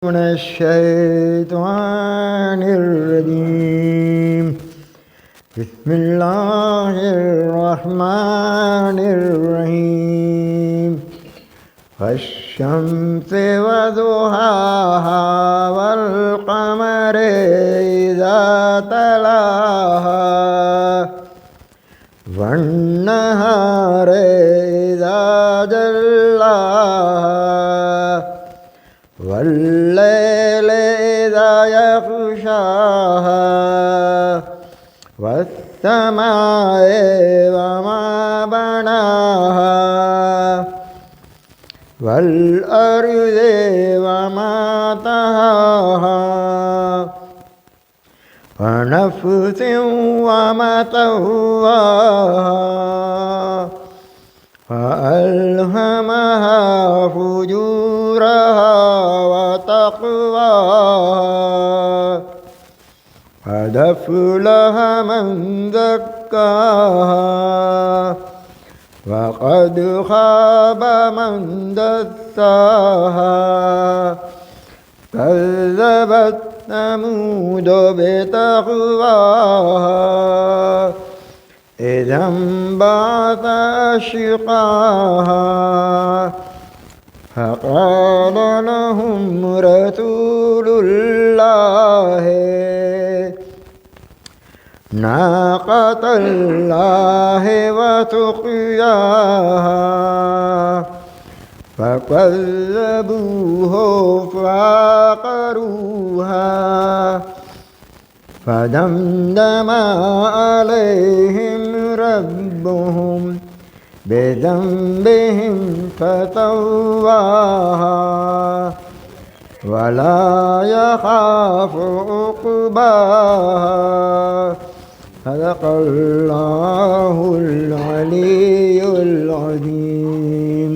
من الشيطان الرجيم. بسم الله الرحمن الرحيم. والشمس وضحاها والقمر إذا تلاها والنهار إذا جلاها والليل إذا يغشاها والسماء وما بناها والأرض وما طحاها ونفس وما سواها فألهمها فجورها وتقواها قد أفلح من زكاها وقد خاب من دساها. كذبت ثمود بتقواها إذا انبعث أشقاها فقال لهم رسول الله ناقة الله وسقياها فكذبوه فعقروها فدمدم عليهم ربهم بذنبهم فسواها ولا يخاف عقباها. صدق الله العلي العظيم.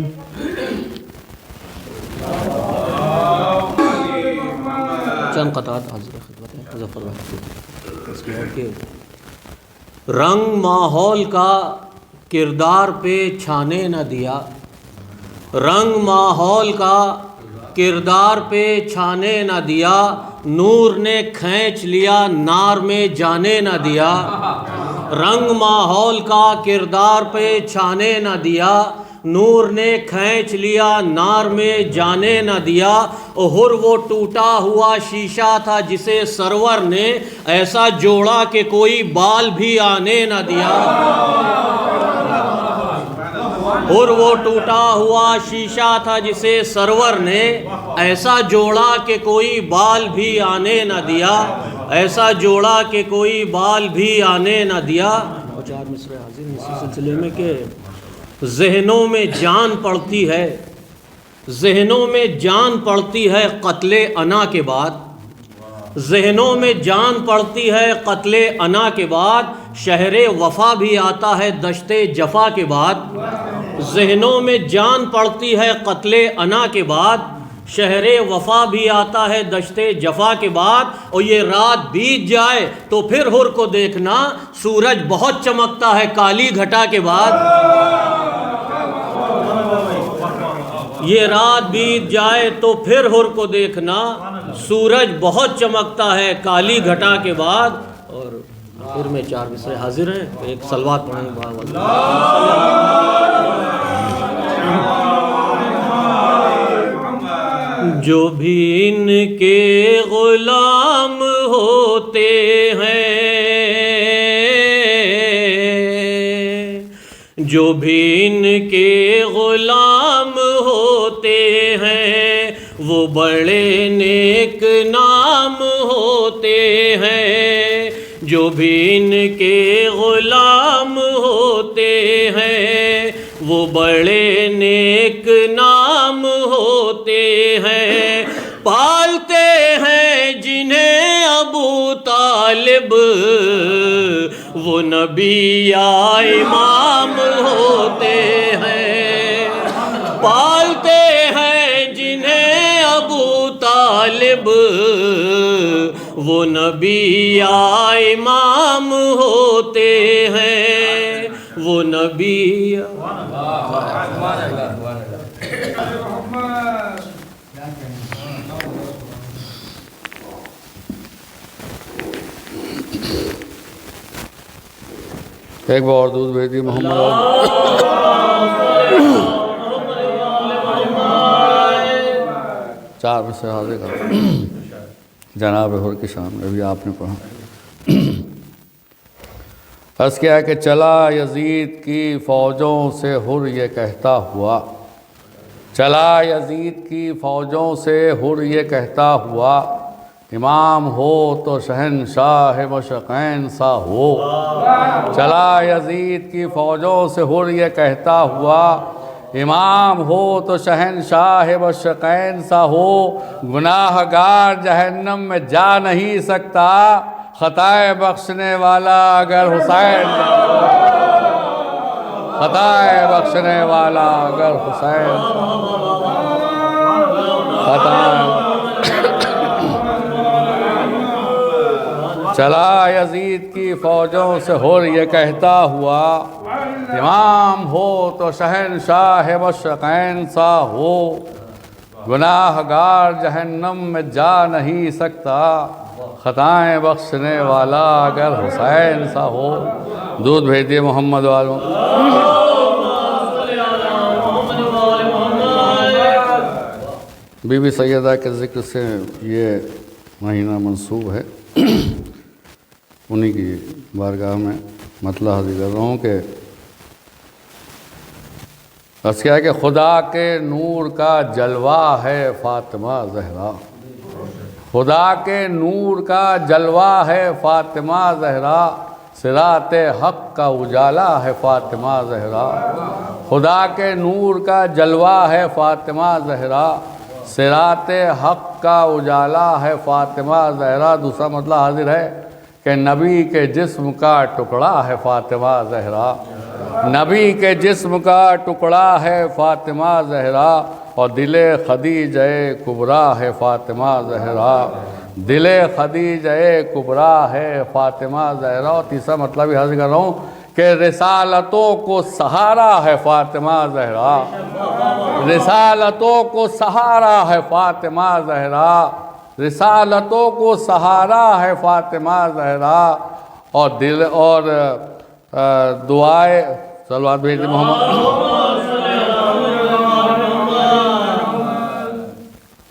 چند قطعات حاضر خدمت ہے مظفر بھائی اس کی اور کہ رنگ ماحول کا کردار پہ چھانے نہ دیا، رنگ ماحول کا کردار پہ چھانے نہ دیا، نور نے کھینچ لیا نار میں جانے نہ دیا. رنگ ماحول کا کردار پہ چھانے نہ دیا، نور نے کھینچ لیا نار میں جانے نہ دیا. اور وہ ٹوٹا ہوا شیشہ تھا جسے سرور نے ایسا جوڑا کہ کوئی بال بھی آنے نہ دیا. اور وہ ٹوٹا ہوا شیشہ تھا جسے سرور نے ایسا جوڑا کہ کوئی بال بھی آنے نہ دیا، ایسا جوڑا کہ کوئی بال بھی آنے نہ دیا. اور چار مصرع حاضر اسی سلسلے میں کہ ذہنوں میں جان پڑتی ہے، ذہنوں میں جان پڑتی ہے قتل انا کے بعد، ذہنوں میں جان پڑتی ہے قتل انا کے بعد، شہر وفا بھی آتا ہے دشت جفا کے بعد. ذہنوں میں جان پڑتی ہے قتل انا کے بعد، شہر وفا بھی آتا ہے دشت جفا کے بعد. اور یہ رات بیت جائے تو پھر ہر کو دیکھنا، سورج بہت چمکتا ہے کالی گھٹا کے بعد. یہ رات بیت جائے تو پھر ہر کو دیکھنا، سورج بہت چمکتا ہے کالی گھٹا کے بعد. اور آخر میں چار مصرع حاضر ہیں، ایک صلوات پڑھیں گے. جو بھی ان کے غلام ہوتے ہیں، جو بھی ان کے غلام ہوتے ہیں، وہ بڑے نیک نام ہوتے ہیں. جو بھی ان کے غلام ہوتے ہیں، وہ بڑے نیک نام ہوتے ہیں. پالتے ہیں جنہیں ابو طالب، وہ نبی یا امام ہوتے ہیں. پالتے ہیں جنہیں ابو طالب، وہ نبی یا امام ہوتے ہیں. وہ نبی ایک بار اور دودھ بھیج دیے محمد چار میں سے حاضر کر جناب حر کی شان میں بھی آپ نے پڑھا۔ عرض کیا کہ چلا یزید کی فوجوں سے حر یہ کہتا ہوا، چلا یزید کی فوجوں سے حر یہ کہتا ہوا، امام ہو تو شہنشاہ مشرقین سا ہو۔ چلا یزید کی فوجوں سے حر یہ کہتا ہوا، امام ہو تو شہنشاہ مشرقین سا ہو۔ گناہ گار جہنم میں جا نہیں سکتا، خطائے بخشنے والا اگر حسین، خطائے بخشنے والا اگر حسین، خطائے۔ چلا یزید کی فوجوں سے حر یہ کہتا ہوا، امام ہو تو شہنشاہ مشرقین سا ہو۔ گناہ گار جہنم میں جا نہیں سکتا، خطائیں بخشنے والا اگر حسین سا ہو۔ دودھ بھیج دیے محمد والوں۔ بی بی سیدہ کے ذکر سے یہ مہینہ منسوب ہے، انہی کی بارگاہ میں مطلع حاضر کر رہا ہوں کہ بس کیا کہ خدا کے نور کا جلوہ ہے فاطمہ زہرا، خدا کے نور کا جلوہ ہے فاطمہ زہرا، صراط حق کا اجالا ہے فاطمہ زہرا۔ خدا کے نور کا جلوہ ہے فاطمہ زہرا، صراط حق کا اجالا ہے فاطمہ زہرا۔ دوسرا مطلب حاضر ہے کہ نبی کے جسم کا ٹکڑا ہے فاطمہ زہرا، نبی کے جسم کا ٹکڑا ہے فاطمہ زہرا، اور دل خدیجہ کبریٰ ہے فاطمہ زہرا، دل خدیجہ کبریٰ ہے فاطمہ زہرا۔ اور تیسرا مطلب بھی حاضر کر رہا ہوں کہ رسالتوں کو سہارا ہے فاطمہ زہرا، رسالتوں کو سہارا ہے فاطمہ زہرا، رسالتوں کو سہارا ہے فاطمہ زہرا، اور دل اور دعائے صلوات بھیج دی محمد۔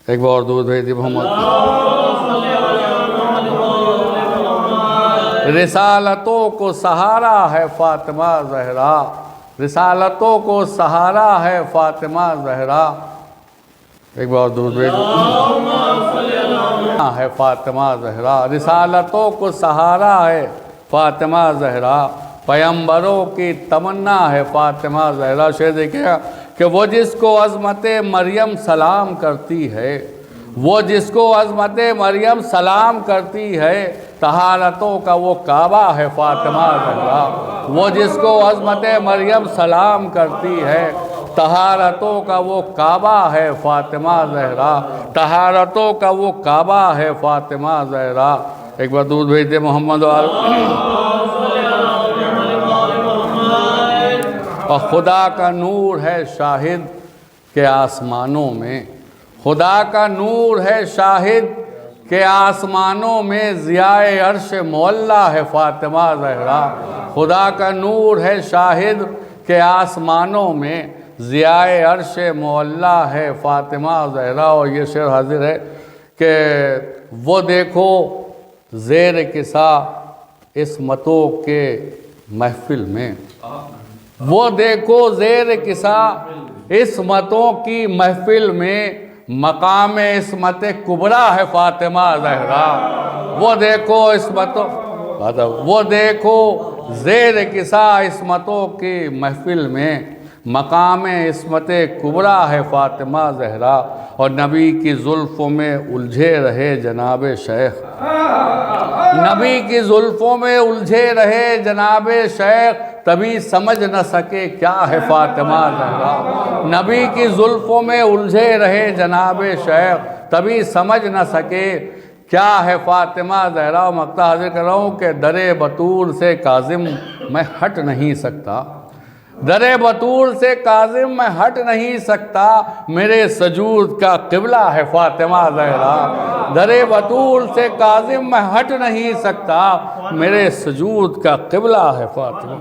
ایک بار اور دودھ بھیج دی محمد۔ رسالتوں کو سہارا ہے فاطمہ زہرا، رسالتوں کو سہارا ہے فاطمہ زہرا۔ ایک بار دودھ بھیج ہے فاطمہ زہرا، رسالتوں کو سہارا ہے فاطمہ زہرا، پیغمبروں کی تمنا ہے فاطمہ زہرا۔ شعر دیکھیں کہ وہ جس کو عظمت مریم سلام کرتی ہے، وہ جس کو عظمت مریم سلام کرتی ہے، طہارتوں کا وہ کعبہ ہے فاطمہ زہرا۔ وہ جس کو عظمت مریم سلام کرتی ہے، طہارتوں کا وہ کعبہ ہے فاطمہ زہرا، طہارتوں کا وہ کعبہ ہے فاطمہ زہرا۔ ایک بار دودھ بھیج دے محمد وال۔ اور خدا کا نور ہے شاہد کہ آسمانوں میں، خدا کا نور ہے شاہد کہ آسمانوں میں ضیاء عرش معلیٰ ہے فاطمہ زہرا۔ خدا کا نور ہے شاہد کہ آسمانوں میں ضیاء عرش معلیٰ ہے فاطمہ زہرا۔ اور یہ شعر حاضر ہے کہ وہ دیکھو زیر کسا عصمتوں کے محفل میں، وہ دیکھو زیر کسا عصمتوں کی محفل میں، مقام عصمت کبریٰ ہے فاطمہ زہرا۔ وہ دیکھو عصمتوں، وہ دیکھو زیر کسا عصمتوں کی محفل میں، مقام عصمت کبریٰ ہے فاطمہ زہرا۔ اور نبی کی زلفوں میں الجھے رہے جناب شیخ، نبی کی زلفوں میں الجھے رہے جناب شیخ، تبھی سمجھ نہ سکے کیا ہے فاطمہ زہرا۔ نبی کی زلفوں میں الجھے رہے جناب شیخ، تبھی سمجھ نہ سکے کیا ہے فاطمہ زہرا۔ مقطع حاضر کر رہا ہوں کہ در بطول سے کاظم میں ہٹ نہیں سکتا، در بطول سے کاظم میں ہٹ نہیں سکتا، میرے سجود کا قبلہ ہے فاطمہ زہرا۔ در بطول سے کاظم میں ہٹ نہیں سکتا، میرے سجود کا قبلہ ہے فاطمہ۔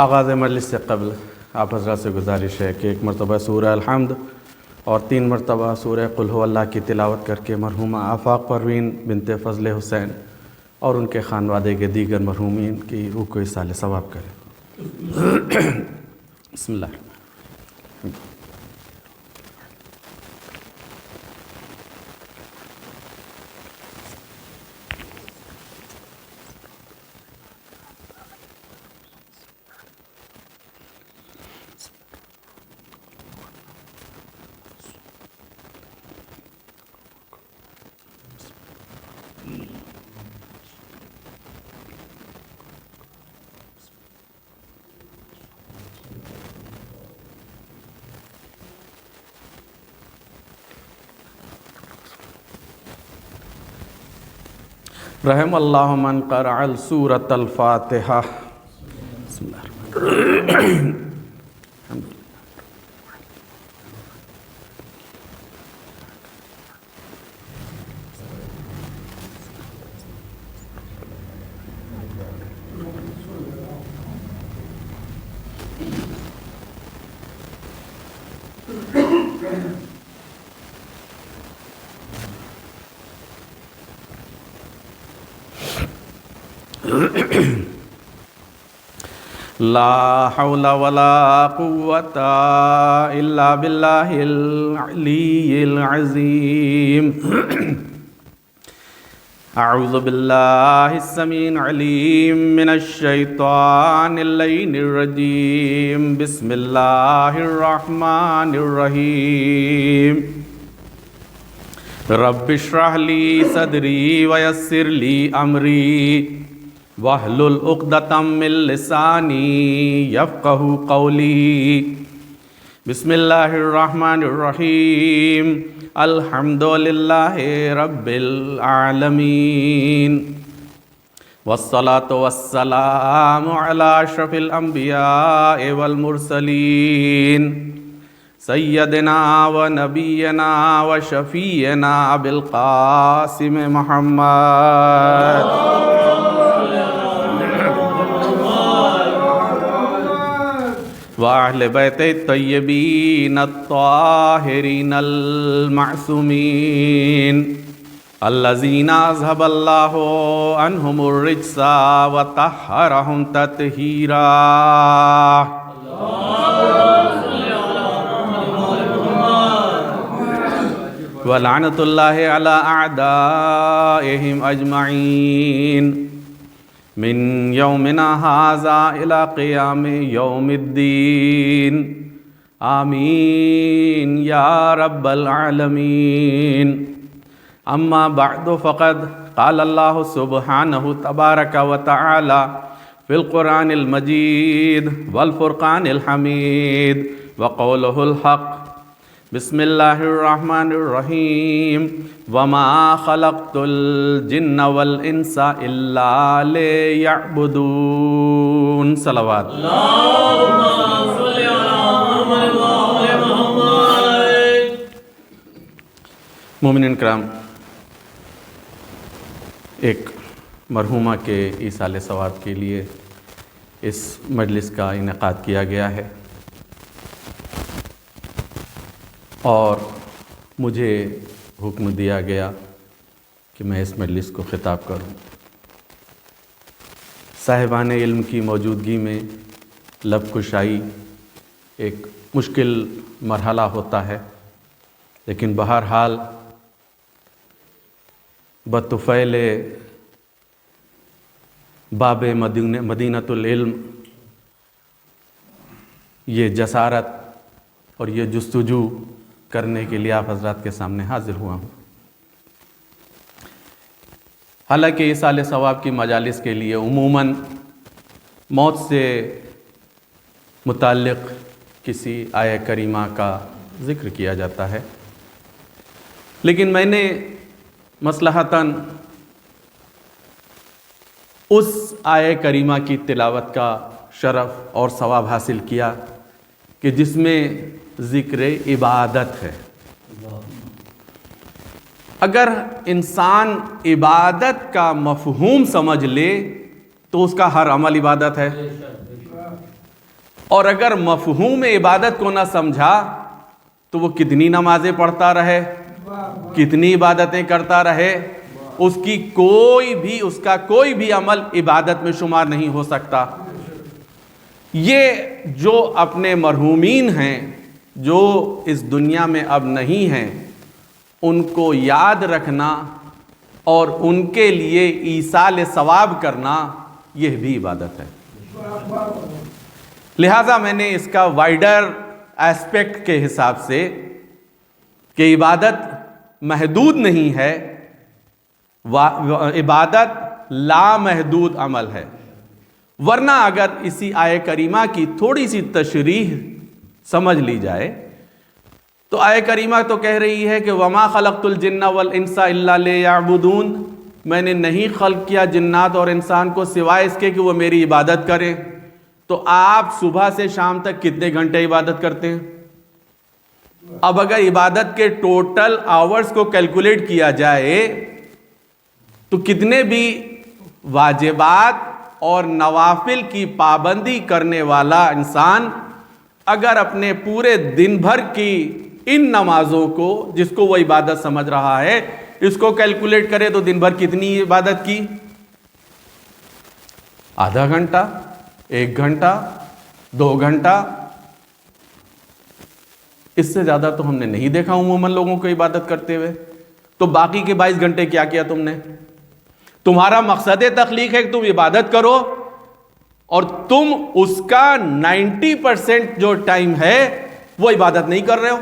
آغاز مجلس سے قبل آپ حضرات سے گزارش ہے کہ ایک مرتبہ سورہ الحمد اور 3 مرتبہ سورہ قل هو اللہ کی تلاوت کر کے مرحومہ آفاق پروین بنت فضل حسین اور ان کے خانوادے کے دیگر مرحومین کی روح کو ایصال ثواب کریں۔ بسم اللہ۔ رحم اللہ من قرأ سورۃ الفاتحہ۔ بسم اللہ الرحمن الرحیم۔ لا حول ولا قوة إلا بالله العلي العظيم۔ أعوذ بالله السميع العليم من الشيطان اللعين الرجيم، بسم الله الرحمن الرحيم۔ رب اشرح لي صدري ويسر لي أمري واحلل عقدۃ من لسانی یفقہوا قولی۔ بسم اللہ الرحمن الرحیم۔ الحمد للہ رب العالمین، والصلاة والسلام علی اشرف الانبیاء والمرسلین، سیدنا و نبینا و شفیعنا بالقاسم محمد وأہل بیت الطیبین الطاہرین المعصومین، الذین اذھب اللہ عنہم الرجس وطہرہم تطہیرا۔ ولعنۃ اللہ علی اعدائہم اجمعین، من یومنا ھذا الی قیام یوم الدین، آمین یا رب العالمین۔ اما بعد فقد قال اللہ سبحانہ تبارک و تعالی فی القرآن المجید والفرقان الحمید وقولہ الحق، بسم اللہ الرحمن الرحیم۔ وما خلقت الجن والانس الا لیعبدون۔ صلوات۔ مومنین کرام، ایک مرحومہ کے ایصال ثواب کے لیے اس مجلس کا انعقاد کیا گیا ہے، اور مجھے حکم دیا گیا کہ میں اس مجلس کو خطاب کروں۔ صاحبان علم کی موجودگی میں لب کشائی ایک مشکل مرحلہ ہوتا ہے، لیکن بہرحال بطفیل باب مدینۃ العلم یہ جسارت اور یہ جستجو کرنے کے لیے آپ حضرات کے سامنے حاضر ہوا ہوں۔ حالانکہ ایصال ثواب کی مجالس کے لیے عموماً موت سے متعلق کسی آیہ کریمہ کا ذکر کیا جاتا ہے، لیکن میں نے مصلحتاً اس آیہ کریمہ کی تلاوت کا شرف اور ثواب حاصل کیا کہ جس میں ذکر عبادت ہے۔ اگر انسان عبادت کا مفہوم سمجھ لے تو اس کا ہر عمل عبادت ہے، اور اگر مفہوم عبادت کو نہ سمجھا تو وہ کتنی نمازیں پڑھتا رہے، کتنی عبادتیں کرتا رہے، اس کا کوئی بھی عمل عبادت میں شمار نہیں ہو سکتا۔ یہ جو اپنے مرحومین ہیں، جو اس دنیا میں اب نہیں ہیں، ان کو یاد رکھنا اور ان کے لیے ایصال ثواب کرنا، یہ بھی عبادت ہے۔ لہٰذا میں نے اس کا وائڈر ایسپیکٹ کے حساب سے کہ عبادت محدود نہیں ہے، عبادت لامحدود عمل ہے۔ ورنہ اگر اسی آیہ کریمہ کی تھوڑی سی تشریح سمجھ لی جائے تو آیہ کریمہ تو کہہ رہی ہے کہ وَمَا خَلَقْتُ الْجِنَّ وَالْإِنسَ إِلَّا لِيَعْبُدُونَ، میں نے نہیں خلق کیا جنات اور انسان کو سوائے اس کے کہ وہ میری عبادت کریں۔ تو آپ صبح سے شام تک کتنے گھنٹے عبادت کرتے ہیں؟ اب اگر عبادت کے ٹوٹل آورز کو کیلکولیٹ کیا جائے تو کتنے بھی واجبات اور نوافل کی پابندی کرنے والا انسان اگر اپنے پورے دن بھر کی ان نمازوں کو، جس کو وہ عبادت سمجھ رہا ہے، اس کو کیلکولیٹ کرے تو دن بھر کتنی عبادت کی؟ آدھا گھنٹہ، 1 گھنٹہ، 2 گھنٹہ، اس سے زیادہ تو ہم نے نہیں دیکھا عموماً لوگوں کو عبادت کرتے ہوئے۔ تو باقی کے 22 گھنٹے کیا کیا تم نے؟ تمہارا مقصد تخلیق ہے کہ تم عبادت کرو، اور تم اس کا 90% جو ٹائم ہے وہ عبادت نہیں کر رہے ہو۔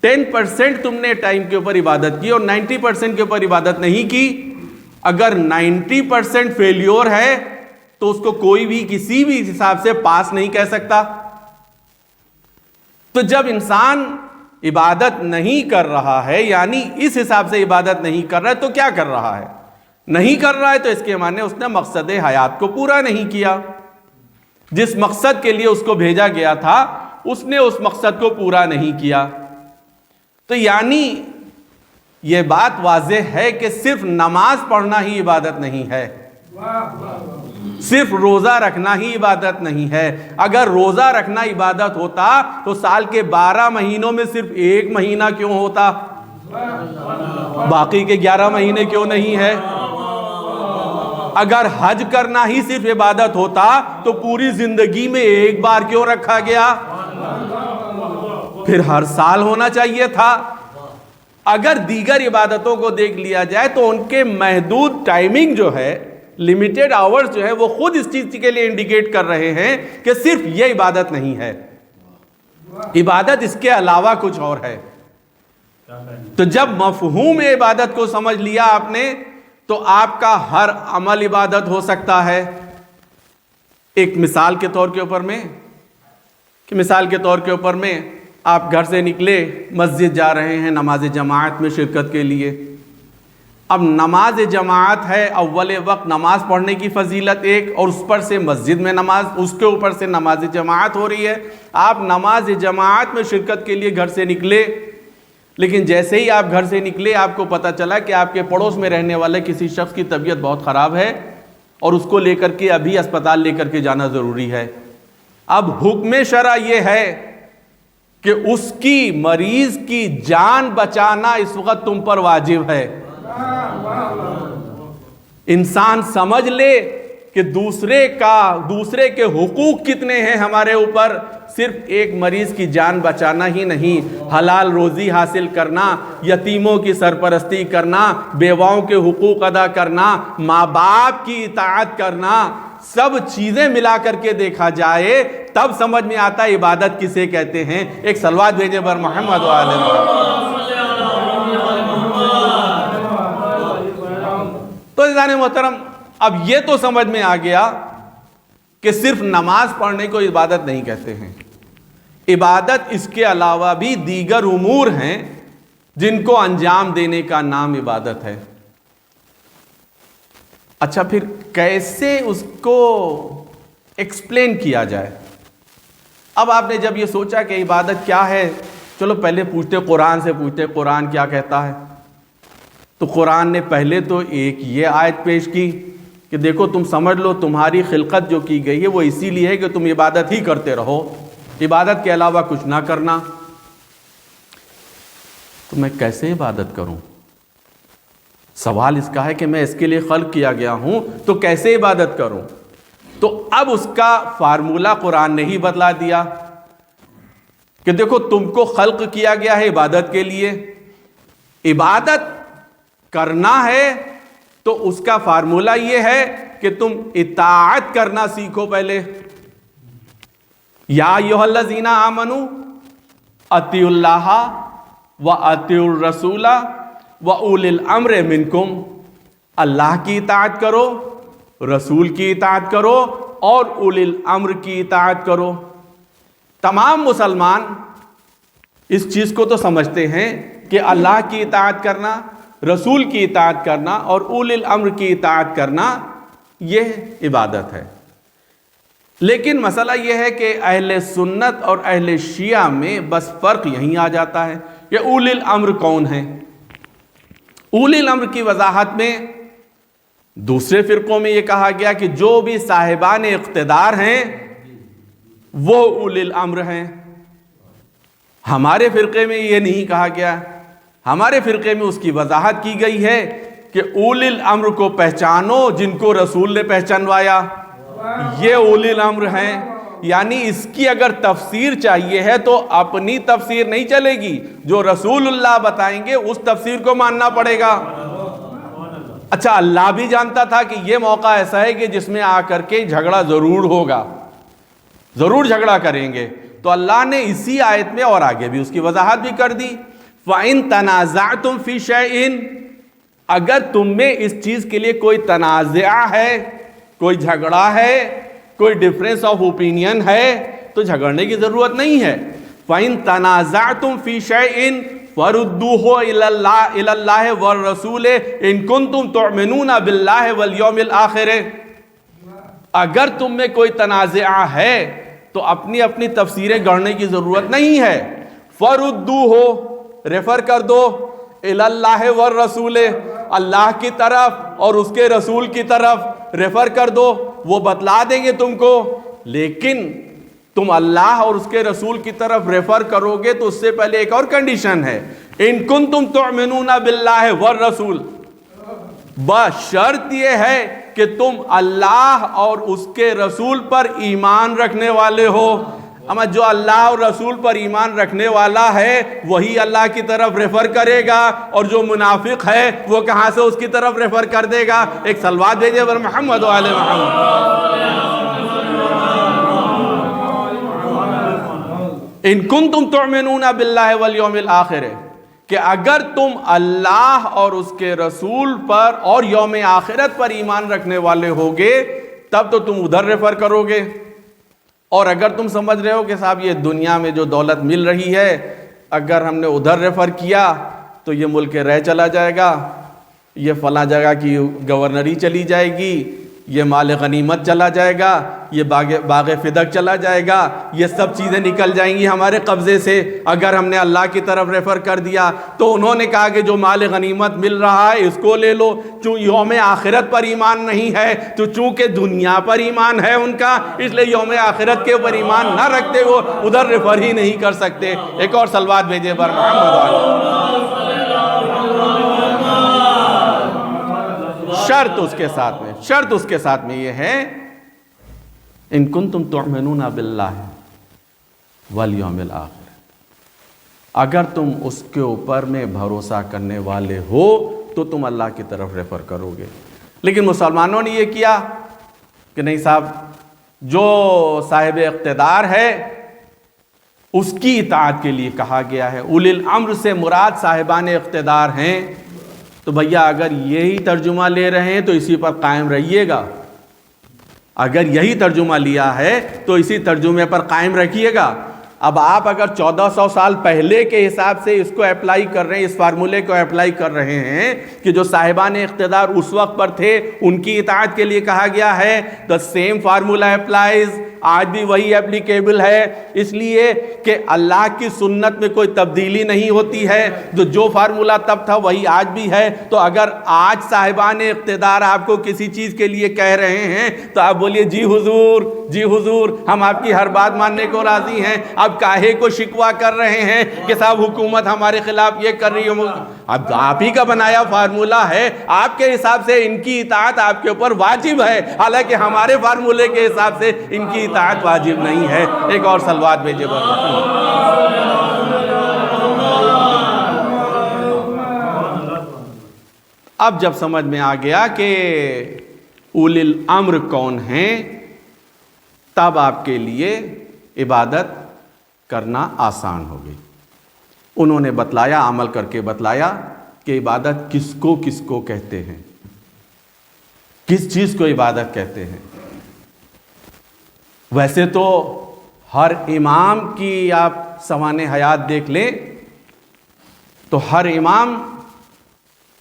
10% تم نے ٹائم کے اوپر عبادت کی اور 90% کے اوپر عبادت نہیں کی۔ اگر 90% فیلیور ہے تو اس کو کوئی بھی کسی بھی حساب سے پاس نہیں کہہ سکتا۔ تو جب انسان عبادت نہیں کر رہا ہے، یعنی اس حساب سے عبادت نہیں کر رہا ہے، تو کیا کر رہا ہے؟ نہیں کر رہا ہے تو اس کے معنی اس نے مقصد حیات کو پورا نہیں کیا۔ جس مقصد کے لیے اس کو بھیجا گیا تھا اس نے اس مقصد کو پورا نہیں کیا۔ تو یعنی یہ بات واضح ہے کہ صرف نماز پڑھنا ہی عبادت نہیں ہے، صرف روزہ رکھنا ہی عبادت نہیں ہے۔ اگر روزہ رکھنا عبادت ہوتا تو سال کے 12 مہینوں میں صرف 1 مہینہ کیوں ہوتا؟ باقی کے 11 مہینے کیوں نہیں ہے؟ اگر حج کرنا ہی صرف عبادت ہوتا تو پوری زندگی میں 1 بار کیوں رکھا گیا؟ پھر ہر سال ہونا چاہیے تھا۔ اگر دیگر عبادتوں کو دیکھ لیا جائے تو ان کے محدود ٹائمنگ جو ہے، لمیٹڈ آورز جو ہے، وہ خود اس چیز کے لیے انڈیکیٹ کر رہے ہیں کہ صرف یہ عبادت نہیں ہے، عبادت اس کے علاوہ کچھ اور ہے۔ تو جب مفہوم عبادت کو سمجھ لیا آپ نے تو آپ کا ہر عمل عبادت ہو سکتا ہے۔ ایک مثال کے طور کے اوپر میں آپ گھر سے نکلے، مسجد جا رہے ہیں نماز جماعت میں شرکت کے لیے۔ اب نماز جماعت ہے، اول وقت نماز پڑھنے کی فضیلت ایک، اور اس پر سے مسجد میں نماز، اس کے اوپر سے نماز جماعت ہو رہی ہے۔ آپ نماز جماعت میں شرکت کے لیے گھر سے نکلے، لیکن جیسے ہی آپ گھر سے نکلے آپ کو پتہ چلا کہ آپ کے پڑوس میں رہنے والے کسی شخص کی طبیعت بہت خراب ہے اور اس کو لے کر کے ابھی اسپتال لے کر کے جانا ضروری ہے۔ اب حکم شرع یہ ہے کہ اس کی مریض کی جان بچانا اس وقت تم پر واجب ہے۔ انسان سمجھ لے کہ دوسرے کے حقوق کتنے ہیں ہمارے اوپر، صرف ایک مریض کی جان بچانا ہی نہیں، حلال روزی حاصل کرنا، یتیموں کی سرپرستی کرنا، بیواؤں کے حقوق ادا کرنا، ماں باپ کی اطاعت کرنا، سب چیزیں ملا کر کے دیکھا جائے تب سمجھ میں آتا ہے عبادت کسے کہتے ہیں۔ ایک صلوات بھیجے بر محمد و آل محمد۔ تو عزیزان محترم اب یہ تو سمجھ میں آ گیا کہ صرف نماز پڑھنے کو عبادت نہیں کہتے ہیں. عبادت اس کے علاوہ بھی دیگر امور ہیں جن کو انجام دینے کا نام عبادت ہے. اچھا پھر کیسے اس کو ایکسپلین کیا جائے؟ اب آپ نے جب یہ سوچا کہ عبادت کیا ہے، چلو پہلے پوچھتے قرآن سے، پوچھتے قرآن کیا کہتا ہے. تو قرآن نے پہلے تو ایک یہ آیت پیش کی کہ دیکھو تم سمجھ لو تمہاری خلقت جو کی گئی ہے وہ اسی لیے ہے کہ تم عبادت ہی کرتے رہو، عبادت کے علاوہ کچھ نہ کرنا. تو میں کیسے عبادت کروں؟ سوال اس کا ہے کہ میں اس کے لیے خلق کیا گیا ہوں تو کیسے عبادت کروں؟ تو اب اس کا فارمولہ قرآن نے ہی بدلا دیا کہ دیکھو تم کو خلق کیا گیا ہے عبادت کے لیے، عبادت کرنا ہے تو اس کا فارمولہ یہ ہے کہ تم اطاعت کرنا سیکھو پہلے. یا ایھا الذین آمنوا اطیعوا اللہ واطیعوا الرسول واولی الامر منکم. اللہ کی اطاعت کرو، رسول کی اطاعت کرو اور اولی الامر کی اطاعت کرو. تمام مسلمان اس چیز کو تو سمجھتے ہیں کہ اللہ کی اطاعت کرنا، رسول کی اطاعت کرنا اور اولی الامر کی اطاعت کرنا یہ عبادت ہے. لیکن مسئلہ یہ ہے کہ اہل سنت اور اہل شیعہ میں بس فرق یہیں آ جاتا ہے کہ اولی الامر کون ہیں. اولی الامر کی وضاحت میں دوسرے فرقوں میں یہ کہا گیا کہ جو بھی صاحبان اقتدار ہیں وہ اولی الامر ہیں. ہمارے فرقے میں یہ نہیں کہا گیا. ہمارے فرقے میں اس کی وضاحت کی گئی ہے کہ اولی الامر کو پہچانو جن کو رسول نے پہچانوایا، یہ اولی الامر ہیں. یعنی اس کی اگر تفسیر چاہیے ہے تو اپنی تفسیر نہیں چلے گی، جو رسول اللہ بتائیں گے اس تفسیر کو ماننا پڑے گا. اچھا اللہ بھی جانتا تھا کہ یہ موقع ایسا ہے کہ جس میں آ کر کے جھگڑا ضرور ہوگا، ضرور جھگڑا کریں گے، تو اللہ نے اسی آیت میں اور آگے بھی اس کی وضاحت بھی کر دی. فَإِن تَنَازَعْتُمْ فِي شَيْءٍ، اگر تم میں اس چیز کے لیے کوئی تنازع ہے، کوئی جھگڑا ہے، کوئی ڈفرینس آف اوپینین ہے تو جھگڑنے کی ضرورت نہیں ہے. فَإِن تَنَازَعْتُمْ فِي شَيْءٍ فَرُدُّوهُ إِلَى اللَّهِ وَالرَّسُولِ إِن كُنتُمْ تُؤْمِنُونَ بِاللَّهِ وَالْيَوْمِ الْآخِرِ. اگر تم میں کوئی تنازع ہے تو اپنی اپنی تفسیریں گڑھنے کی ضرورت نہیں ہے. فَرُدُّوهُ ریفر کر دو إِلَى اللَّهِ وَالرَّسُولِ، اللہ کی طرف اور اس کے رسول کی طرف ریفر کر دو، وہ بتلا دیں گے تم کو. لیکن تم اللہ اور اس کے رسول کی طرف ریفر کرو گے تو اس سے پہلے ایک اور کنڈیشن ہے، ان کنتم تؤمنون باللہ والرسول، بس شرط یہ ہے کہ تم اللہ اور اس کے رسول پر ایمان رکھنے والے ہو. اما جو اللہ اور رسول پر ایمان رکھنے والا ہے وہی اللہ کی طرف ریفر کرے گا، اور جو منافق ہے وہ کہاں سے اس کی طرف ریفر کر دے گا؟ ایک صلوات بھیجئے بر محمد و آل محمد. ان کنتم تؤمنون باللہ والیوم الآخر، کہ اگر تم اللہ اور اس کے رسول پر اور یوم آخرت پر ایمان رکھنے والے ہوگے تب تو تم ادھر ریفر کرو گے. اور اگر تم سمجھ رہے ہو کہ صاحب یہ دنیا میں جو دولت مل رہی ہے اگر ہم نے ادھر ریفر کیا تو یہ ملک رہ چلا جائے گا، یہ فلاں جگہ کی گورنری چلی جائے گی، یہ مال غنیمت چلا جائے گا، یہ باغ فدق چلا جائے گا، یہ سب چیزیں نکل جائیں گی ہمارے قبضے سے اگر ہم نے اللہ کی طرف ریفر کر دیا. تو انہوں نے کہا کہ جو مال غنیمت مل رہا ہے اس کو لے لو. یوم آخرت پر ایمان نہیں ہے تو چونکہ دنیا پر ایمان ہے ان کا، اس لیے یوم آخرت کے اوپر ایمان نہ رکھتے وہ ادھر ریفر ہی نہیں کر سکتے. ایک اور صلوات بھیجے بر محمد. شرط اس کے ساتھ میں یہ ہے ان کنتم تؤمنون باللہ والیوم الآخر، اگر تم اس کے اوپر میں بھروسہ کرنے والے ہو تو تم اللہ کی طرف ریفر کرو گے. لیکن مسلمانوں نے یہ کیا کہ نہیں صاحب جو صاحب اقتدار ہے اس کی اطاعت کے لیے کہا گیا ہے. اولی الامر سے مراد صاحبان اقتدار ہیں. تو بھیا اگر یہی ترجمہ لے رہے ہیں تو اسی پر قائم رہیے گا، اگر یہی ترجمہ لیا ہے تو اسی ترجمے پر قائم رکھیے گا۔ اب آپ اگر 1400 سال پہلے کے حساب سے اس کو اپلائی کر رہے ہیں، اس فارمولے کو اپلائی کر رہے ہیں کہ جو صاحبان اقتدار اس وقت پر تھے ان کی اطاعت کے لیے کہا گیا ہے، the same formula applies، آج بھی وہی اپلیکیبل ہے، اس لیے کہ اللہ کی سنت میں کوئی تبدیلی نہیں ہوتی ہے، جو فارمولہ تب تھا وہی آج بھی ہے۔ تو اگر آج صاحبان اقتدار آپ کو کسی چیز کے لیے کہہ رہے ہیں تو آپ بولیے جی حضور، جی حضور، ہم آپ کی ہر بات ماننے کو راضی ہیں۔ اب کاہے کو شکوہ کر رہے ہیں کہ صاحب حکومت ہمارے خلاف یہ کر رہی ہے؟ اب آپ ہی کا بنایا فارمولہ ہے، آپ کے حساب سے ان کی اطاعت آپ کے اوپر واجب ہے، حالانکہ ہمارے فارمولے کے حساب سے ان کی اطاعت واجب نہیں ہے۔ ایک اور صلوات بھیجے اب جب سمجھ میں آ گیا کہ اولی الامر کون ہیں، تب آپ کے لیے عبادت کرنا آسان ہو گئی۔ انہوں نے بتلایا، عمل کر کے بتلایا کہ عبادت کس کو کہتے ہیں، کس چیز کو عبادت کہتے ہیں۔ ویسے تو ہر امام کی آپ سوانح حیات دیکھ لیں تو ہر امام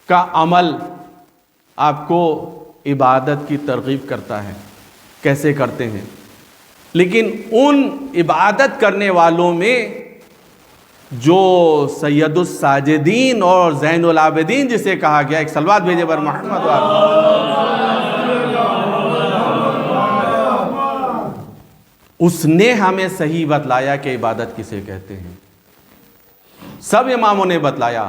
کا عمل آپ کو عبادت کی ترغیب کرتا ہے، کیسے کرتے ہیں۔ لیکن ان عبادت کرنے والوں میں جو سید الساجدین اور زین العابدین جسے کہا گیا، ایک صلوات بھیجے بر محمد اس نے ہمیں صحیح بتلایا کہ عبادت کسے کہتے ہیں۔ سب اماموں نے بتلایا،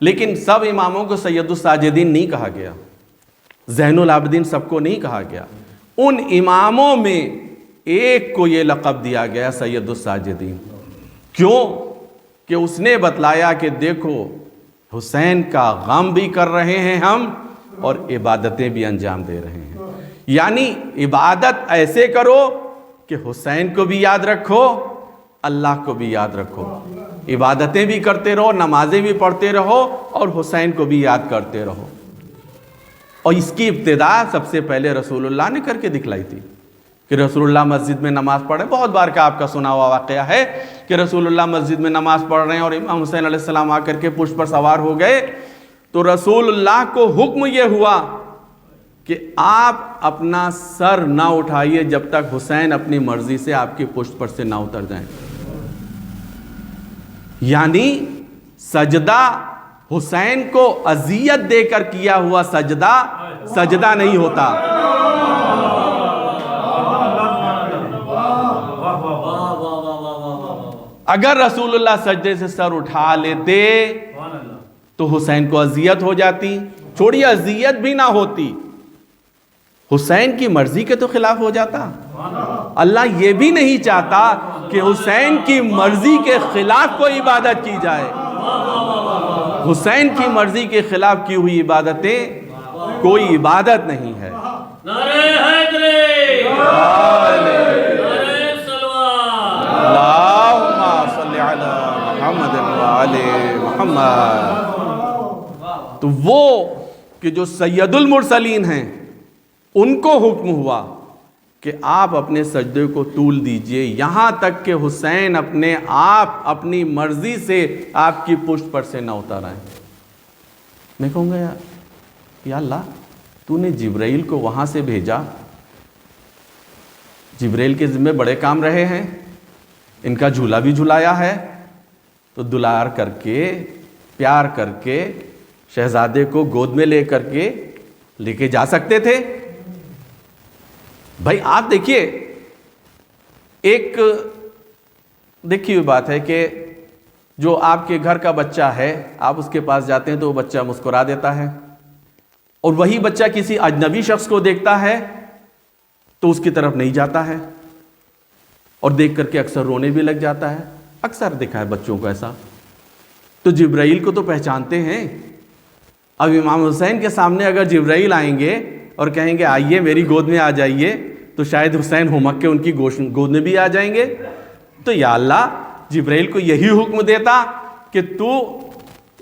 لیکن سب اماموں کو سید الساجدین نہیں کہا گیا، زین العابدین سب کو نہیں کہا گیا۔ ان اماموں میں ایک کو یہ لقب دیا گیا سید الساجدین۔ کیوں؟ کہ اس نے بتلایا کہ دیکھو حسین کا غم بھی کر رہے ہیں ہم اور عبادتیں بھی انجام دے رہے ہیں، یعنی عبادت ایسے کرو کہ حسین کو بھی یاد رکھو، اللہ کو بھی یاد رکھو، عبادتیں بھی کرتے رہو، نمازیں بھی پڑھتے رہو اور حسین کو بھی یاد کرتے رہو۔ اور اس کی ابتدا سب سے پہلے رسول اللہ نے کر کے دکھلائی تھی کہ رسول اللہ مسجد میں نماز پڑھے۔ بہت بار کا آپ کا سنا ہوا واقعہ ہے کہ رسول اللہ مسجد میں نماز پڑھ رہے ہیں اور امام حسین علیہ السلام آ کر کے پشت پر سوار ہو گئے، تو رسول اللہ کو حکم یہ ہوا کہ آپ اپنا سر نہ اٹھائیے جب تک حسین اپنی مرضی سے آپ کی پشت پر سے نہ اتر جائیں۔ یعنی سجدہ حسین کو اذیت دے کر کیا ہوا سجدہ نہیں ہوتا۔ اگر رسول اللہ سجدے سے سر اٹھا لیتے تو حسین کو اذیت ہو جاتی، چھوڑیے اذیت بھی نہ ہوتی، حسین کی مرضی کے تو خلاف ہو جاتا۔ اللہ یہ بھی نہیں چاہتا کہ حسین کی مرضی کے خلاف کوئی عبادت کی جائے۔ حسین کی مرضی کے خلاف کی ہوئی عبادتیں کوئی عبادت نہیں ہے۔ نعرہ حیدری، نعرہ سلوات، اللہم صلی علی محمد وآل محمد۔ تو وہ کہ جو سید المرسلین ہیں ان کو حکم ہوا کہ آپ اپنے سجدے کو طول دیجئے یہاں تک کہ حسین اپنے آپ اپنی مرضی سے آپ کی پشت پر سے نہ اتر آئیں۔ میں کہوں گا یا اللہ، تو نے جبرائیل کو وہاں سے بھیجا، جبرائیل کے ذمہ بڑے کام رہے ہیں، ان کا جھولا بھی جھلایا ہے، تو دلار کر کے پیار کر کے شہزادے کو گود میں لے کر کے لے کے جا سکتے تھے۔ بھائی آپ دیکھیے، ایک دیکھی ہوئی بات ہے کہ جو آپ کے گھر کا بچہ ہے، آپ اس کے پاس جاتے ہیں تو وہ بچہ مسکرا دیتا ہے، اور وہی بچہ کسی اجنبی شخص کو دیکھتا ہے تو اس کی طرف نہیں جاتا ہے اور دیکھ کر کے اکثر رونے بھی لگ جاتا ہے۔ اکثر دیکھا ہے بچوں کو ایسا۔ تو جبرائیل کو تو پہچانتے ہیں۔ اب امام حسین کے سامنے اگر جبرائیل آئیں گے اور کہیں گے آئیے میری گود میں آ جائیے، تو شاید حسین ہمک کے ان کی گود میں بھی آ جائیں گے۔ تو یا اللہ، جبرائیل کو یہی حکم دیتا کہ تو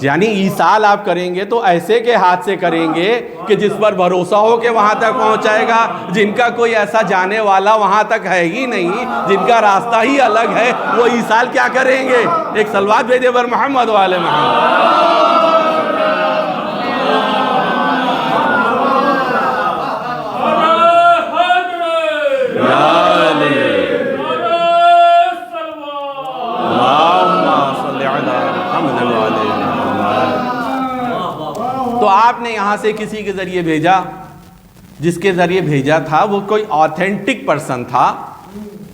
یعنی ایصال آپ کریں گے تو ایسے کے ہاتھ سے کریں گے کہ جس پر بھروسہ ہو کہ وہاں تک پہنچائے گا، جن کا کوئی ایسا جانے والا وہاں تک ہے ہی نہیں، جن کا راستہ ہی الگ ہے، وہ ایصال کیا کریں گے؟ ایک صلوات بھیجے بر محمد والے محمد۔ تو آپ نے یہاں سے کسی کے ذریعے بھیجا، جس کے ذریعے بھیجا تھا وہ کوئی آتھینٹک پرسن تھا،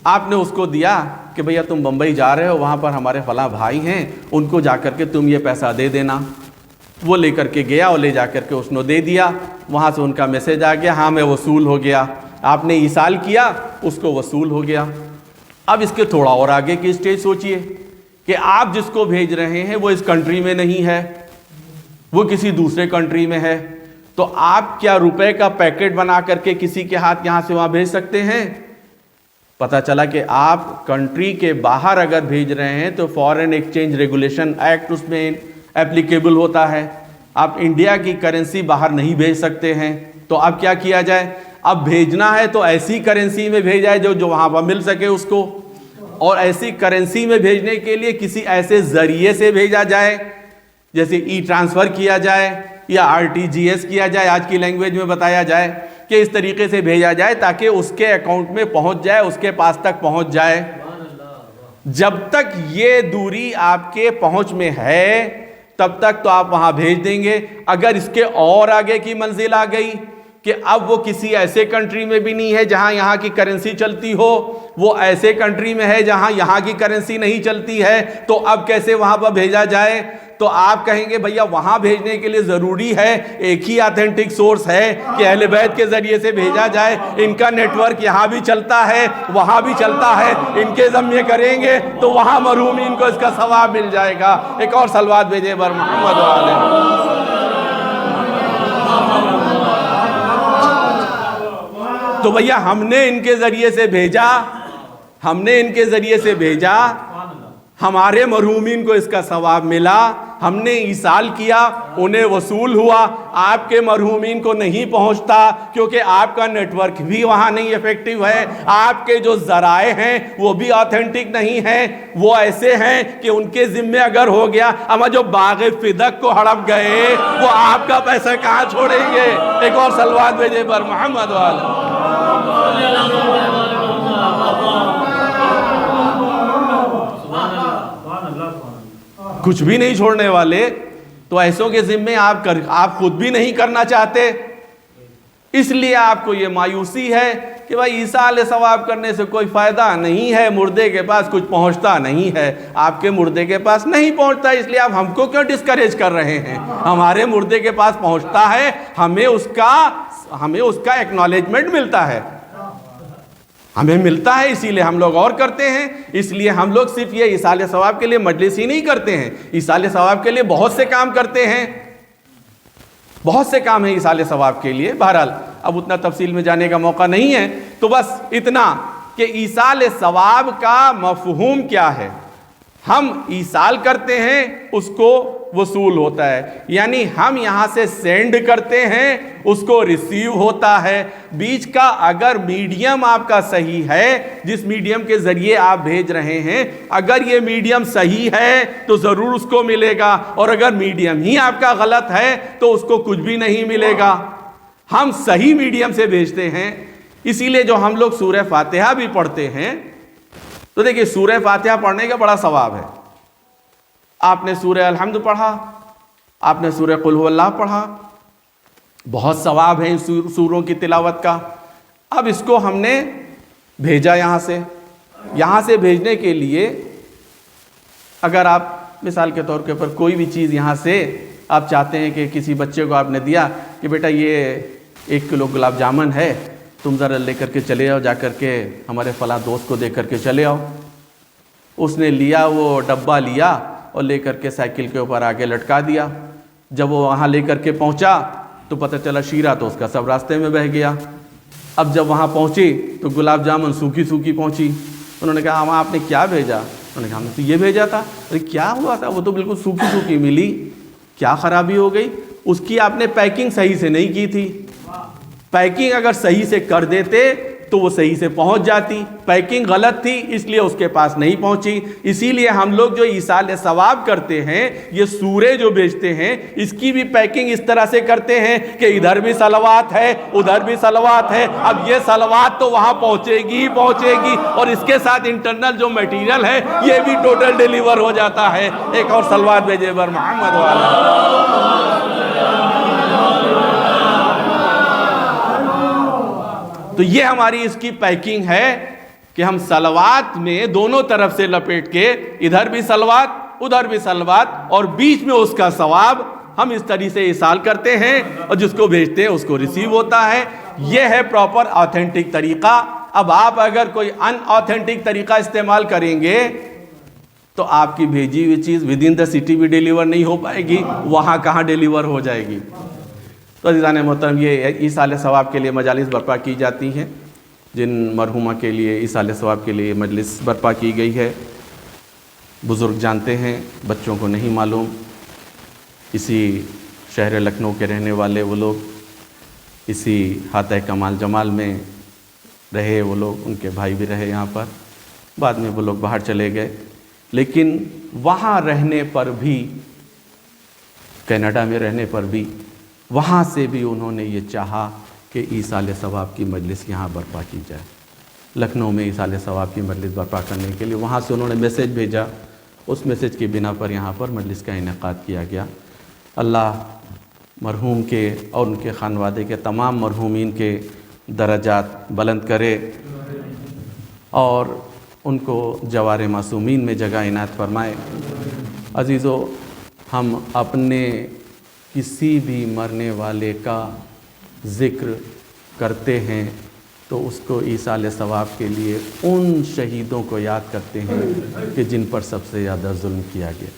آپ نے اس کو دیا کہ بھیا تم بمبئی جا رہے ہو، وہاں پر ہمارے فلاں بھائی ہیں، ان کو جا کر کے تم یہ پیسہ دے دینا۔ وہ لے کر کے گیا اور لے جا کر کے اس نے دے دیا، وہاں سے ان کا میسج آ گیا، ہاں میں وصول ہو گیا۔ آپ نے ایصال کیا، اس کو وصول ہو گیا۔ اب اس کے تھوڑا اور آگے کی اسٹیج سوچئے کہ آپ جس کو بھیج رہے ہیں وہ اس کنٹری میں نہیں ہے، وہ کسی دوسرے کنٹری میں ہے، تو آپ کیا روپے کا پیکٹ بنا کر کے کسی کے ہاتھ یہاں سے وہاں بھیج سکتے ہیں؟ پتہ چلا کہ آپ کنٹری کے باہر اگر بھیج رہے ہیں تو فارن ایکسچینج ریگولیشن ایکٹ اس میں اپلیکیبل ہوتا ہے، آپ انڈیا کی کرنسی باہر نہیں بھیج سکتے ہیں۔ تو اب کیا کیا جائے؟ اب بھیجنا ہے تو ایسی کرنسی میں بھیجا جائے جو وہاں پر مل سکے اس کو، اور ایسی کرنسی میں بھیجنے کے لیے کسی ایسے ذریعے سے بھیجا جائے، جیسے ای ٹرانسفر کیا جائے یا RTGS کیا جائے، آج کی لینگویج میں بتایا جائے کہ اس طریقے سے بھیجا جائے تاکہ اس کے اکاؤنٹ میں پہنچ جائے، اس کے پاس تک پہنچ جائے۔ جب تک یہ دوری آپ کے پہنچ میں ہے تب تک تو آپ وہاں بھیج دیں گے۔ اگر اس کے اور آگے کی منزل آ گئی کہ اب وہ کسی ایسے کنٹری میں بھی نہیں ہے جہاں یہاں کی کرنسی چلتی ہو، وہ ایسے کنٹری میں ہے جہاں یہاں کی کرنسی نہیں چلتی ہے، تو اب کیسے وہاں پر بھیجا جائے؟ تو آپ کہیں گے بھیا وہاں بھیجنے کے لیے ضروری ہے ایک ہی آتھینٹک سورس ہے کہ اہل بیت کے ذریعے سے بھیجا جائے، ان کا نیٹ ورک یہاں بھی چلتا ہے وہاں بھی چلتا ہے، ان کے ذمے کریں گے تو وہاں مرحومین کو اس کا ثواب مل جائے گا۔ ایک اور صلوات بھیجے بر محمد والے۔ تو بھیا ہم نے ان کے ذریعے سے بھیجا، ہم نے ان کے ذریعے سے بھیجا، ہمارے مرحومین کو اس کا ثواب ملا، ہم نے ایصال کیا، انہیں وصول ہوا، آپ کے مرحومین کو نہیں پہنچتا کیونکہ آپ کا نیٹ ورک بھی وہاں نہیں ایفیکٹو ہے، آپ کے جو ذرائع ہیں وہ بھی آتھینٹک نہیں ہیں، وہ ایسے ہیں کہ ان کے ذمے اگر ہو گیا، اما جو باغ فدق کو ہڑپ گئے وہ آپ کا پیسہ کہاں چھوڑیں گے؟ ایک اور صلوات بھیجے پر محمد والا۔ کچھ بھی نہیں چھوڑنے والے، تو ایسوں کے ذمے آپ خود بھی نہیں کرنا چاہتے، اس لیے آپ کو یہ مایوسی ہے کہ بھائی ایصال ثواب کرنے سے کوئی فائدہ نہیں ہے، مردے کے پاس کچھ پہنچتا نہیں ہے۔ آپ کے مردے کے پاس نہیں پہنچتا، اس لیے آپ ہم کو کیوں ڈسکریج کر رہے ہیں؟ ہمارے مردے کے پاس پہنچتا ہے، ہمیں اس کا ایکنالجمنٹ ملتا ہے، ہمیں ملتا ہے، اسی لیے ہم لوگ اور کرتے ہیں۔ اس لیے ہم لوگ صرف یہ ایصال ثواب کے لیے مجلس ہی نہیں کرتے ہیں، ایصال ثواب کے لیے بہت سے کام کرتے ہیں، بہت سے کام ہیں ایصال ثواب کے لیے۔ بہرحال اب اتنا تفصیل میں جانے کا موقع نہیں ہے، تو بس اتنا کہ ایصال ثواب کا مفہوم کیا ہے۔ ہم ایصال کرتے ہیں، اس کو وصول ہوتا ہے، یعنی ہم یہاں سے سینڈ کرتے ہیں، اس کو ریسیو ہوتا ہے۔ بیچ کا اگر میڈیم آپ کا صحیح ہے، جس میڈیم کے ذریعے آپ بھیج رہے ہیں، اگر یہ میڈیم صحیح ہے تو ضرور اس کو ملے گا، اور اگر میڈیم ہی آپ کا غلط ہے تو اس کو کچھ بھی نہیں ملے گا۔ ہم صحیح میڈیم سے بھیجتے ہیں، اسی لیے جو ہم لوگ سورہ فاتحہ بھی پڑھتے ہیں، تو دیکھیں سورہ فاتحہ پڑھنے کا بڑا ثواب ہے۔ آپ نے سورہ الحمد پڑھا، آپ نے سورہ قل هو اللہ پڑھا، بہت ثواب ہے ان سوروں کی تلاوت کا۔ اب اس کو ہم نے بھیجا یہاں سے بھیجنے کے لیے اگر آپ مثال کے طور کے اوپر کوئی بھی چیز یہاں سے آپ چاہتے ہیں کہ کسی بچے کو آپ نے دیا کہ بیٹا یہ 1 کلو گلاب جامن ہے، تم ذرا لے کر کے چلے آؤ، جا کر کے ہمارے فلاں دوست کو دے کر کے چلے آؤ۔ اس نے لیا، وہ ڈبہ لیا اور لے کر کے سائیکل کے اوپر آگے لٹکا دیا۔ جب وہ وہاں لے کر کے پہنچا تو پتہ چلا شیرہ تو اس کا سب راستے میں بہہ گیا۔ اب جب وہاں پہنچی تو گلاب جامن سوکھی پہنچی۔ انہوں نے کہا ہاں آپ نے کیا بھیجا؟ انہوں نے کہا ہم نے تو یہ بھیجا تھا۔ ارے کیا ہوا تھا؟ وہ تو بالکل سوکھی ملی۔ کیا خرابی ہو گئی؟ اس کی آپ نے پیکنگ صحیح سے نہیں کی تھی. پیکنگ اگر صحیح سے کر دیتے تو وہ صحیح سے پہنچ جاتی. پیکنگ غلط تھی اس لیے اس کے پاس نہیں پہنچی. اسی لیے ہم لوگ جو ایصال ثواب کرتے ہیں، یہ سورے جو بیچتے ہیں، اس کی بھی پیکنگ اس طرح سے کرتے ہیں کہ ادھر بھی صلوات ہے، ادھر بھی صلوات ہے. اب یہ صلوات تو وہاں پہنچے گی ہی پہنچے گی، اور اس کے ساتھ انٹرنل جو میٹیریل ہے یہ بھی ٹوٹل ڈیلیور ہو جاتا ہے. ایک اور صلوات بھیجے بر محمد والا. تو یہ ہماری اس کی پیکنگ ہے کہ ہم صلوات میں دونوں طرف سے لپیٹ کے، ادھر بھی صلوات ادھر بھی صلوات، اور بیچ میں اس کا ثواب ہم اس طریقے سے ایصال کرتے ہیں، اور جس کو بھیجتے ہیں اس کو ریسیو ہوتا ہے. یہ ہے پراپر آتھینٹک طریقہ. اب آپ اگر کوئی ان آتھینٹک طریقہ استعمال کریں گے تو آپ کی بھیجی ہوئی چیز ود ان دا سٹی بھی ڈیلیور نہیں ہو پائے گی، وہاں کہاں ڈیلیور ہو جائے گی. تو عزیزان محترم، یہ ایصال ثواب کے لیے مجالس برپا کی جاتی ہیں، جن مرحومہ کے لیے ایصال ثواب کے لیے مجلس برپا کی گئی ہے. بزرگ جانتے ہیں، بچوں کو نہیں معلوم. اسی شہر لکھنؤ کے رہنے والے وہ لوگ، اسی ہاتھ کمال جمال میں رہے وہ لوگ، ان کے بھائی بھی رہے یہاں پر. بعد میں وہ لوگ باہر چلے گئے، لیکن وہاں رہنے پر بھی، کینیڈا میں رہنے پر بھی، وہاں سے بھی انہوں نے یہ چاہا کہ ایصال ثواب کی مجلس یہاں برپا کی جائے. لکھنؤ میں ایصال ثواب کی مجلس برپا کرنے کے لیے وہاں سے انہوں نے میسیج بھیجا. اس میسیج کی بنا پر یہاں پر مجلس کا انعقاد کیا گیا. اللہ مرحوم کے اور ان کے خانوادے کے تمام مرحومین کے درجات بلند کرے، اور ان کو جوار معصومین میں جگہ عنایت فرمائے. عزیزو، ہم اپنے کسی بھی مرنے والے کا ذکر کرتے ہیں تو اس کو ایصال ثواب کے لیے ان شہیدوں کو یاد کرتے ہیں کہ جن پر سب سے زیادہ ظلم کیا گیا.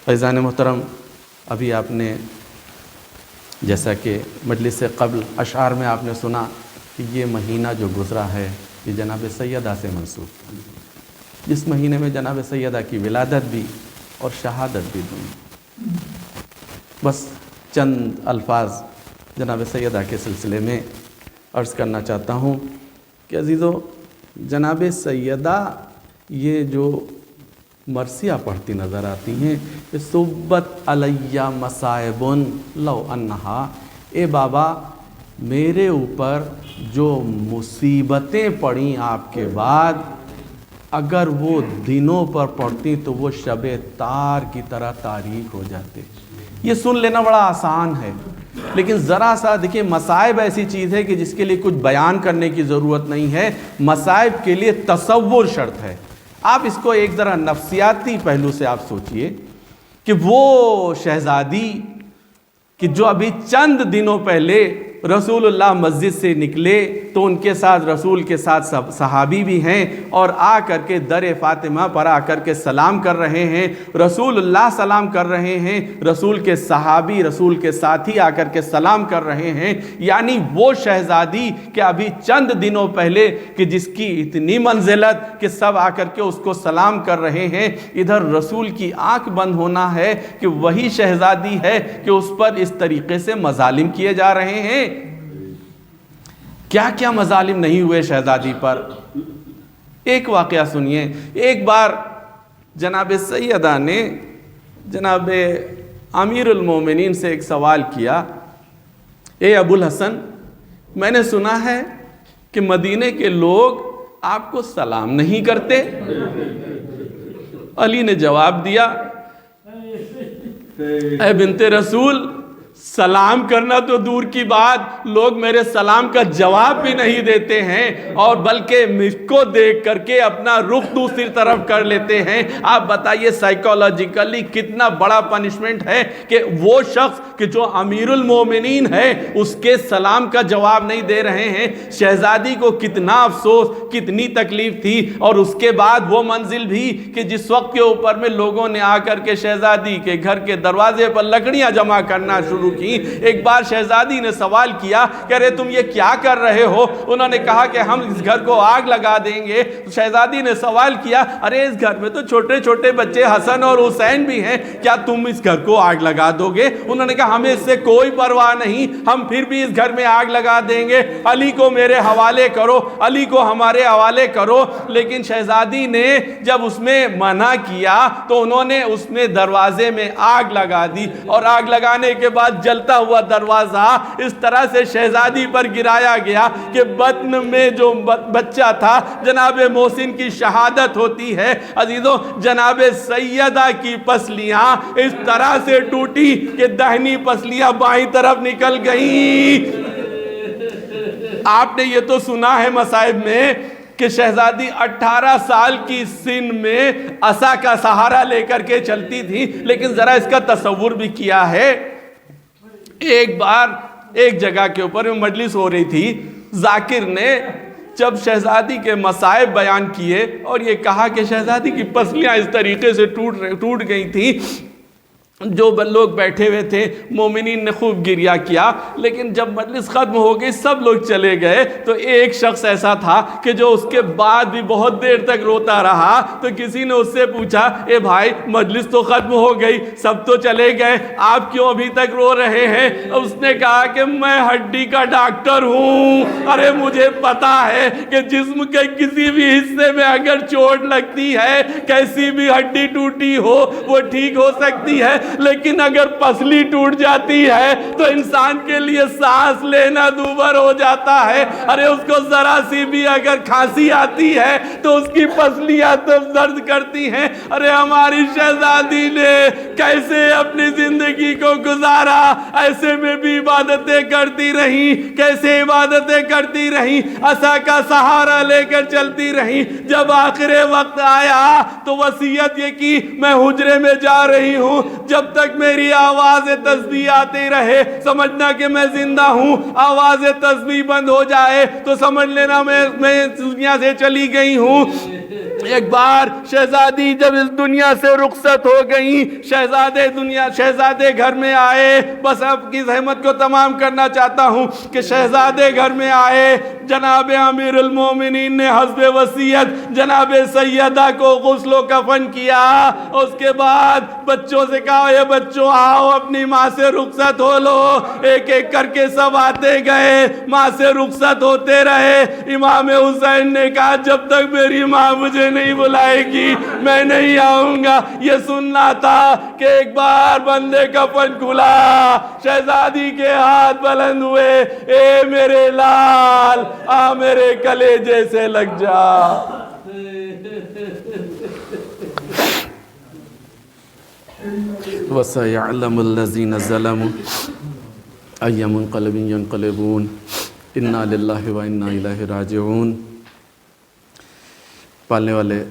عزیزان محترم، ابھی آپ نے جیسا کہ مجلس سے قبل اشعار میں آپ نے سنا کہ یہ مہینہ جو گزرا ہے یہ جناب سیدہ سے منسوب، جس مہینے میں جناب سیدہ کی ولادت بھی اور شہادت بھی دونوں. بس چند الفاظ جناب سیدہ کے سلسلے میں عرض کرنا چاہتا ہوں کہ عزیزو، جناب سیدہ یہ جو مرثیہ پڑھتی نظر آتی ہیں کہ صبت علیہ مصائب لو انہا، اے بابا میرے اوپر جو مصیبتیں پڑیں آپ کے بعد، اگر وہ دنوں پر پڑتی تو وہ شب تار کی طرح تاریک ہو جاتے. یہ سن لینا بڑا آسان ہے، لیکن ذرا سا دیکھیں، مصائب ایسی چیز ہے کہ جس کے لیے کچھ بیان کرنے کی ضرورت نہیں ہے. مصائب کے لیے تصور شرط ہے. آپ اس کو ایک ذرا نفسیاتی پہلو سے آپ سوچئے کہ وہ شہزادی کہ جو ابھی چند دنوں پہلے رسول اللہ مسجد سے نکلے تو ان کے ساتھ رسول کے ساتھ صحابی بھی ہیں، اور آ کر کے در فاطمہ پر آ کر کے سلام کر رہے ہیں. رسول اللہ سلام کر رہے ہیں، رسول کے صحابی، رسول کے ساتھی آ کر کے سلام کر رہے ہیں. یعنی وہ شہزادی کہ ابھی چند دنوں پہلے کہ جس کی اتنی منزلت کہ سب آ کر کے اس کو سلام کر رہے ہیں، ادھر رسول کی آنکھ بند ہونا ہے کہ وہی شہزادی ہے کہ اس پر اس طریقے سے مظالم کیے جا رہے ہیں. کیا کیا مظالم نہیں ہوئے شہزادی پر. ایک واقعہ سنیے. ایک بار جناب سیدہ نے جناب امیر المومنین سے ایک سوال کیا، اے ابو الحسن، میں نے سنا ہے کہ مدینے کے لوگ آپ کو سلام نہیں کرتے. علی نے جواب دیا، اے بنت رسول، سلام کرنا تو دور کی بات، لوگ میرے سلام کا جواب بھی نہیں دیتے ہیں، اور بلکہ مجھ کو دیکھ کر کے اپنا رخ دوسری طرف کر لیتے ہیں. آپ بتائیے سائیکولوجیکلی کتنا بڑا پنشمنٹ ہے کہ وہ شخص کہ جو امیر المومنین ہے اس کے سلام کا جواب نہیں دے رہے ہیں. شہزادی کو کتنا افسوس، کتنی تکلیف تھی. اور اس کے بعد وہ منزل بھی کہ جس وقت کے اوپر میں لوگوں نے آ کر کے شہزادی کے گھر کے دروازے پر لکڑیاں جمع کرنا شروع شروع کی. ایک بار شہزادی نے سوال کیا کہ ارے تم یہ کیا کر رہے ہو؟ انہوں نے کہا کہ ہم اس گھر کو آگ لگا دیں گے. شہزادی نے سوال کیا ارے اس گھر میں تو چھوٹے چھوٹے بچے حسن اور حسین بھی ہیں, کیا تم اس گھر کو آگ لگا دو گے؟ انہوں نے کہا ہمیں اس سے کوئی پرواہ نہیں, ہم پھر بھی اس گھر میں آگ لگا دیں گے, علی کو میرے حوالے کرو, علی کو ہمارے حوالے کرو. لیکن شہزادی نے جب اس میں منع کیا تو انہوں نے اس میں دروازے میں آگ لگا دی, اور آگ لگانے کے بعد جلتا ہوا دروازہ اس طرح سے شہزادی پر گرایا گیا کہ بطن میں جو بچہ تھا جناب محسن کی شہادت ہوتی ہے. عزیزوں, جناب سیدہ کی پسلیاں اس طرح سے ٹوٹی کہ دہنی پسلیاں بائیں طرف نکل گئیں. آپ نے یہ تو سنا ہے مصائب میں کہ شہزادی 18 سال کی سن میں عصا کا سہارا لے کر کے چلتی تھی, لیکن ذرا اس کا تصور بھی کیا ہے. ایک بار ایک جگہ کے اوپر مجلس ہو رہی تھی, ذاکر نے جب شہزادی کے مصائب بیان کیے اور یہ کہا کہ شہزادی کی پسلیاں اس طریقے سے ٹوٹ گئی تھیں, جو لوگ بیٹھے ہوئے تھے مومنین نے خوب گریہ کیا. لیکن جب مجلس ختم ہو گئی, سب لوگ چلے گئے, تو ایک شخص ایسا تھا کہ جو اس کے بعد بھی بہت دیر تک روتا رہا. تو کسی نے اس سے پوچھا اے بھائی مجلس تو ختم ہو گئی, سب تو چلے گئے, آپ کیوں ابھی تک رو رہے ہیں؟ اس نے کہا کہ میں ہڈی کا ڈاکٹر ہوں, ارے مجھے پتا ہے کہ جسم کے کسی بھی حصے میں اگر چوٹ لگتی ہے, کیسی بھی ہڈی ٹوٹی ہو وہ ٹھیک ہو سکتی ہے, لیکن اگر پسلی ٹوٹ جاتی ہے تو انسان کے لیے سانس لینا دوبھر ہو جاتا ہے. ارے اس کو ذرا سی بھی اگر کھانسی آتی ہے تو اس کی پسلیاں تو درد کرتی ہیں. ارے ہماری شہزادی نے کیسے اپنی زندگی کو گزارا, ایسے میں بھی عبادتیں کرتی رہیں, کیسے عبادتیں کرتی رہیں, عصا کا سہارا لے کر چلتی رہیں. جب آخر وقت آیا تو وصیت یہ کی میں حجرے میں جا رہی ہوں, جب تک میری آواز تسبیح آتی رہے سمجھنا کہ میں زندہ ہوں, آواز تسبیح بند ہو جائے تو سمجھ لینا میں دنیا سے چلی گئی ہوں. ایک بار شہزادی جب اس دنیا سے رخصت ہو گئیں, شہزادے گھر میں آئے. بس اب کی زحمت کو تمام کرنا چاہتا ہوں کہ شہزادے گھر میں آئے, جناب امیر المومنین نے حسب وصیت جناب سیدہ کو غسل و کفن کیا. اس کے بعد بچوں سے کہا یہ بچوں آؤ اپنی ماں سے رخصت ہو لو. ایک ایک کر کے سب آتے گئے, ماں سے رخصت ہوتے رہے. امام حسین نے کہا جب تک میری ماں مجھے نہیں بلائے گی میں نہیں آؤں گا. یہ سننا تھا کہ ایک بار بندے کفن کھلا, شہزادی کے ہاتھ بلند ہوئے, اے میرے لال آ میرے کلیجے سے لگ جا. وَسَيَعْلَمُ الَّذِينَ ظَلَمُوا أَيَّ مُنْقَلِبٍ يَنْقَلِبُونَ إِنَّا لِلَّهِ وَإِنَّا إِلَيْهِ رَاجِعُونَ. پالنے والے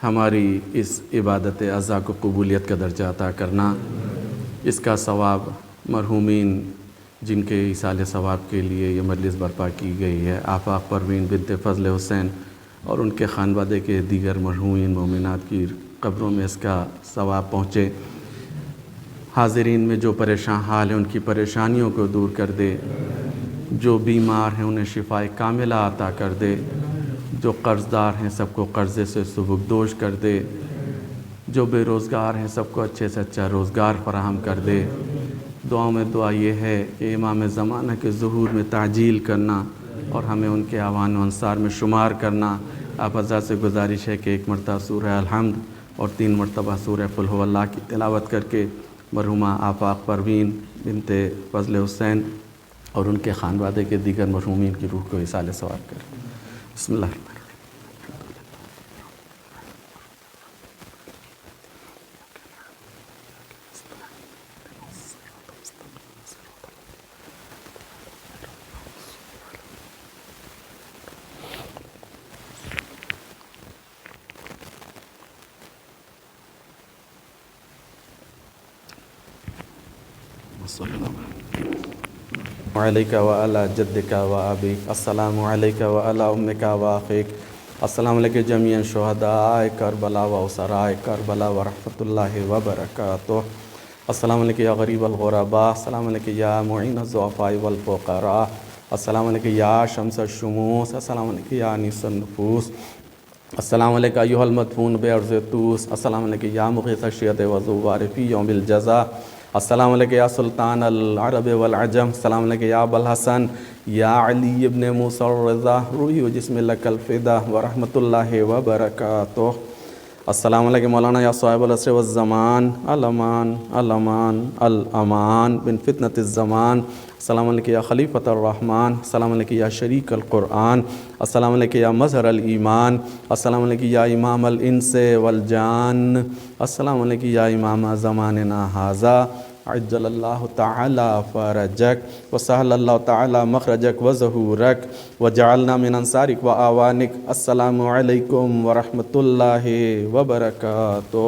ہماری اس عبادت اعضاء کو قبولیت کا درجہ عطا کرنا, اس کا ثواب مرحومین جن کے ایصال ثواب کے لیے یہ مجلس برپا کی گئی ہے, آفاق پروین بنت فضل حسین اور ان کے خانوادے کے دیگر مرحومین مومنات کی قبروں میں اس کا ثواب پہنچے. حاضرین میں جو پریشان حال ہیں ان کی پریشانیوں کو دور کر دے, جو بیمار ہیں انہیں شفاء کاملہ عطا کر دے, جو قرض دار ہیں سب کو قرضے سے سبکدوش کر دے, جو بے روزگار ہیں سب کو اچھے سے اچھا روزگار فراہم کر دے. دعاؤں میں دعا یہ ہے کہ امام زمانہ کے ظہور میں تعجیل کرنا اور ہمیں ان کے اعوان و انصار میں شمار کرنا. آپ حضرات سے گزارش ہے کہ ایک مرتبہ سورہ الحمد اور 3 مرتبہ سورہ قل هو اللہ کی تلاوت کر کے مرحومہ آفاق پروین بنت فضل حسین اور ان کے خانوادے کے دیگر مرحومین کی روح کو ایصال ثواب کریں. بسم اللہ الرحمن الرحیم. علیکہ وعلی جدکہ وابیک, السلام علیکہ وعلی امکہ واخیک, السلام علیکہ جمیعاً شہداء کربلا و اسراء کربلا ورحمۃ اللہ وبرکاتہ. السلام علیکم یا غریب الغرباء، السلام علیکم یا معین الضعفاء والفقراء، السلام علیکم یا شمس الشموس، السلام علیکم یا انیس النفوس، السلام علیکم ایھا المدفون بعرض طوس، السلام علیکم یا مغیث الشیعۃ والزوار فی یوم الجزا، السلام علیکم یا سلطان العرب والعجم، السلام علیکم یا ابا الحسن یا علی ابن موسیٰ الرضا، روحی و جسم لک الفدا ورحمۃ اللہ وبرکاتہ، السلام علیکم مولانا یا صاحب العصر والزمان، الامان الامان الامان من فتنة الزمان، السلام علیکم یا خلیفۃ الرحمن، السلام علیکم یا شریک القرآن، السلام علیکم یا مظہر الایمان، السلام علیکم یا امام الانس والجان، السلام علیکم یا امام زماننا ھذا، عجل اللہ تعالی فرجک وسہل اللہ تعالی مخرجک وظہورک وجعلنا من انصارک واعوانک، السلام علیکم ورحمۃ اللہ وبرکاتہ۔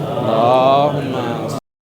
اللہم